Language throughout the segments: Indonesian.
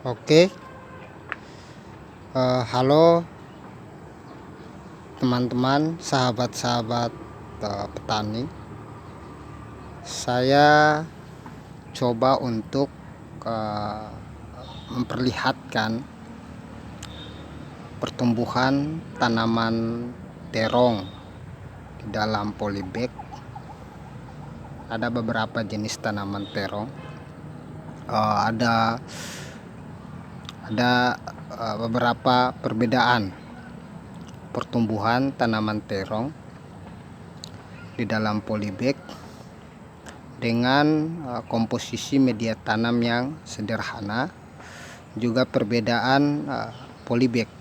Oke, halo teman-teman, sahabat-sahabat petani. Saya coba untuk memperlihatkan pertumbuhan tanaman terong di dalam polybag. Ada beberapa jenis tanaman terong. Ada beberapa perbedaan pertumbuhan tanaman terong di dalam polybag dengan komposisi media tanam yang sederhana, juga perbedaan polybag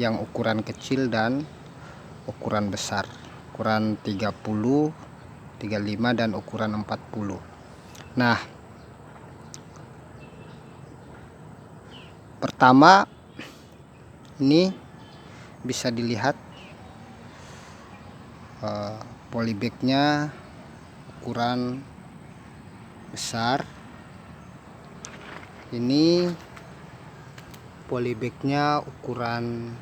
yang ukuran kecil dan ukuran besar, ukuran 30, 35 dan ukuran 40. Nah, pertama ini bisa dilihat polybagnya ukuran besar. Ini polybagnya ukuran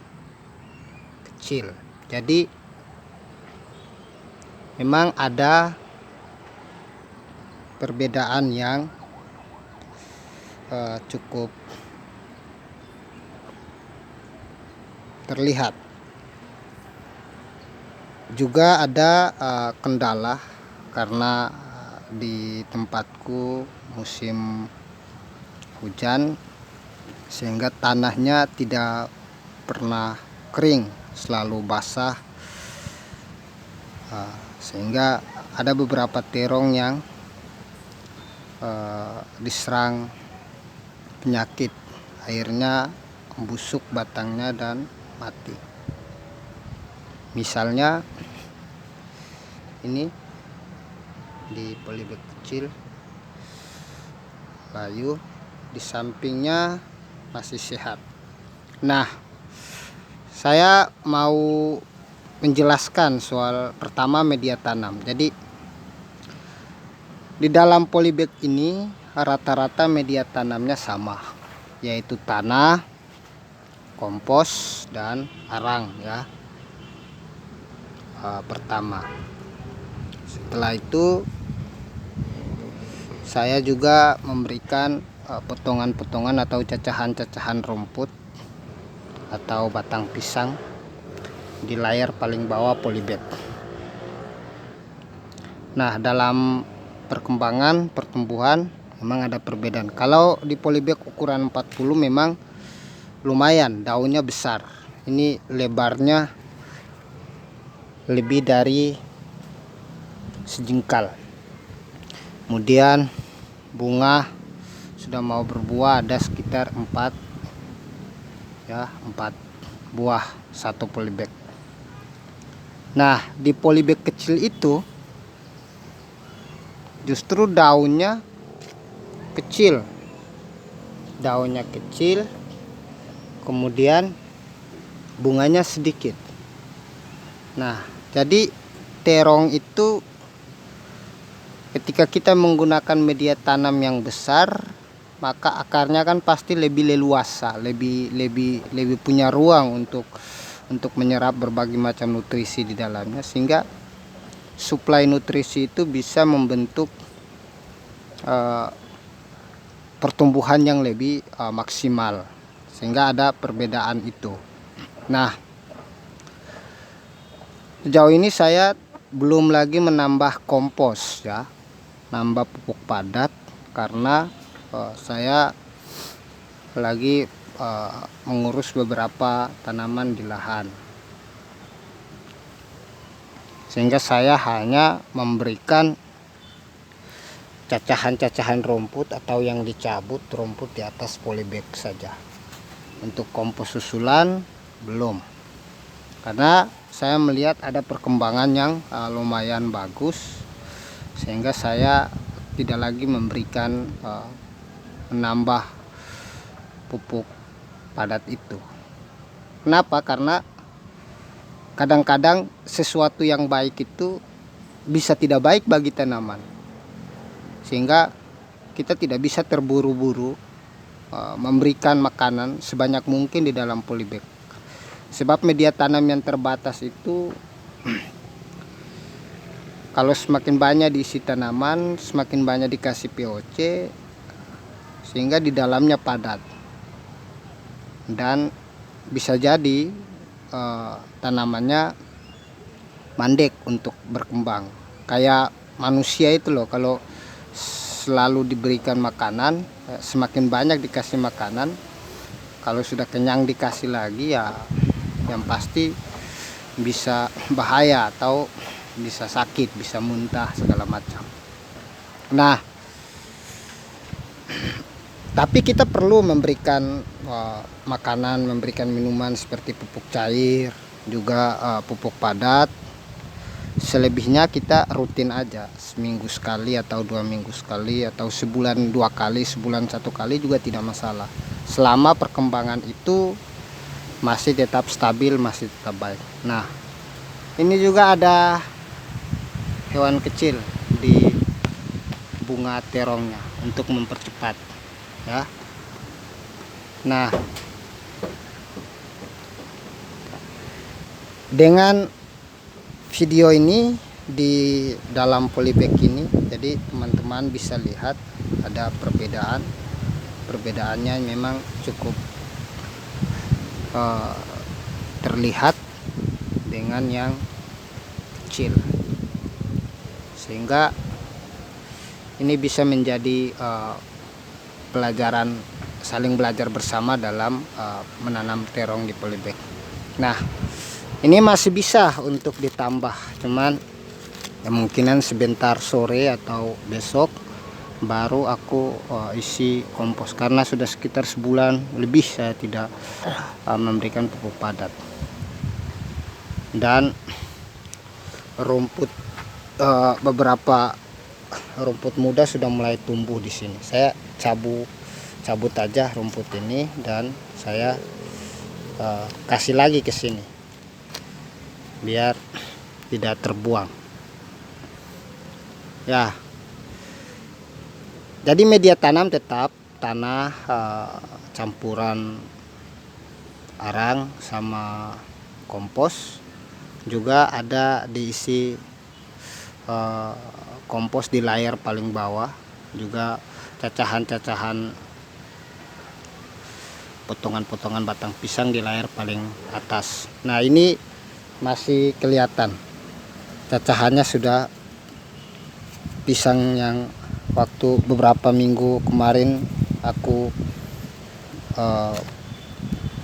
kecil. Jadi memang ada perbedaan yang cukup terlihat. Juga ada kendala karena di tempatku musim hujan, sehingga tanahnya tidak pernah kering, selalu basah, sehingga ada beberapa terong yang diserang penyakit, akhirnya membusuk batangnya dan mati. Misalnya ini di polybag kecil, layu di sampingnya masih sehat. Nah, saya mau menjelaskan soal pertama media tanam. Jadi di dalam polybag ini rata-rata media tanamnya sama, yaitu tanah, kompos, dan arang ya. Pertama, setelah itu saya juga memberikan potongan-potongan atau cacahan-cacahan rumput atau batang pisang di layar paling bawah polybag. Nah, dalam perkembangan pertumbuhan memang ada perbedaan. Kalau di polybag ukuran 40 memang lumayan, daunnya besar. Ini lebarnya lebih dari sejengkal. Kemudian bunga sudah mau berbuah, ada sekitar 4 buah satu polybag. Nah, di polybag kecil itu justru daunnya kecil, kemudian bunganya sedikit. Nah, jadi terong itu ketika kita menggunakan media tanam yang besar, maka akarnya kan pasti lebih leluasa, lebih punya ruang untuk menyerap berbagai macam nutrisi di dalamnya, sehingga suplai nutrisi itu bisa membentuk pertumbuhan yang lebih maksimal, sehingga ada perbedaan itu. Nah, sejauh ini saya belum lagi menambah kompos ya, nambah pupuk padat, karena saya lagi mengurus beberapa tanaman di lahan, sehingga saya hanya memberikan cacahan-cacahan rumput atau yang dicabut rumput di atas polybag saja. Untuk kompos susulan belum, karena saya melihat ada perkembangan yang lumayan bagus, sehingga saya tidak lagi memberikan menambah pupuk padat itu. Kenapa? Karena kadang-kadang sesuatu yang baik itu bisa tidak baik bagi tanaman, sehingga kita tidak bisa terburu-buru memberikan makanan sebanyak mungkin di dalam polybag. Sebab media tanam yang terbatas itu kalau semakin banyak diisi tanaman, semakin banyak dikasih POC, sehingga di dalamnya padat. Dan bisa jadi tanamannya mandek untuk berkembang. Kayak manusia itu loh, kalau selalu diberikan makanan, semakin banyak dikasih makanan, kalau sudah kenyang dikasih lagi ya yang pasti bisa bahaya atau bisa sakit, bisa muntah segala macam. Nah, tapi kita perlu memberikan makanan, memberikan minuman seperti pupuk cair, juga pupuk padat. Selebihnya kita rutin aja, seminggu sekali atau 2 minggu sekali atau sebulan 2 kali, sebulan 1 kali juga tidak masalah. Selama perkembangan itu masih tetap stabil, masih tetap baik. Nah, ini juga ada hewan kecil di bunga terongnya untuk mempercepat ya. Nah, dengan video ini di dalam polybag ini, jadi teman-teman bisa lihat ada perbedaannya memang cukup terlihat dengan yang kecil, sehingga ini bisa menjadi pelajaran, saling belajar bersama dalam menanam terong di polybag. Nah, ini masih bisa untuk ditambah, cuman ya mungkinan sebentar sore atau besok baru aku isi kompos, karena sudah sekitar sebulan lebih saya tidak memberikan pupuk padat. Dan rumput, beberapa rumput muda sudah mulai tumbuh di sini. Saya cabut aja rumput ini dan saya kasih lagi ke sini biar tidak terbuang ya. Jadi media tanam tetap tanah campuran arang sama kompos, juga ada diisi kompos di layar paling bawah, juga cacahan-cacahan potongan-potongan batang pisang di layar paling atas. Nah, ini masih kelihatan cacahannya, sudah pisang yang waktu beberapa minggu kemarin aku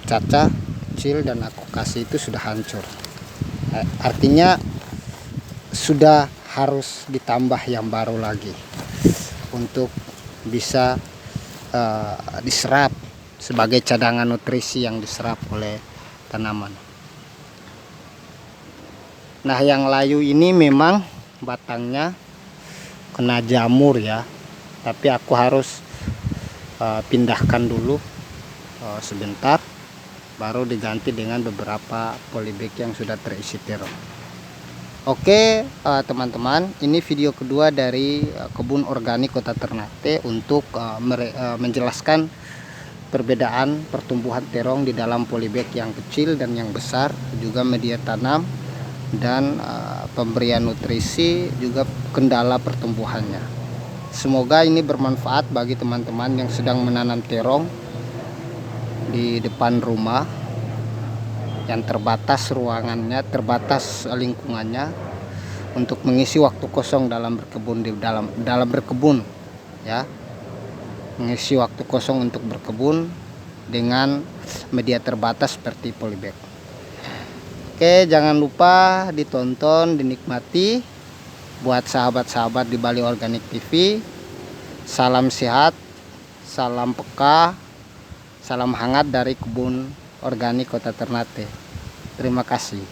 cacah kecil dan aku kasih itu sudah hancur. Artinya sudah harus ditambah yang baru lagi untuk bisa diserap sebagai cadangan nutrisi yang diserap oleh tanaman. Nah, yang layu ini memang batangnya kena jamur ya, tapi aku harus pindahkan dulu sebentar, baru diganti dengan beberapa polybag yang sudah terisi terong. Oke teman-teman, ini video kedua dari kebun organik Kota Ternate untuk menjelaskan perbedaan pertumbuhan terong di dalam polybag yang kecil dan yang besar, juga media tanam dan pemberian nutrisi, juga kendala pertumbuhannya. Semoga ini bermanfaat bagi teman-teman yang sedang menanam terong di depan rumah yang terbatas ruangannya, terbatas lingkungannya, untuk mengisi waktu kosong dalam berkebun, dalam berkebun ya, mengisi waktu kosong untuk berkebun dengan media terbatas seperti polybag. Oke, jangan lupa ditonton, dinikmati. Buat sahabat-sahabat di Bali Organik TV, salam sehat, salam peka, salam hangat dari kebun organik Kota Ternate. Terima kasih.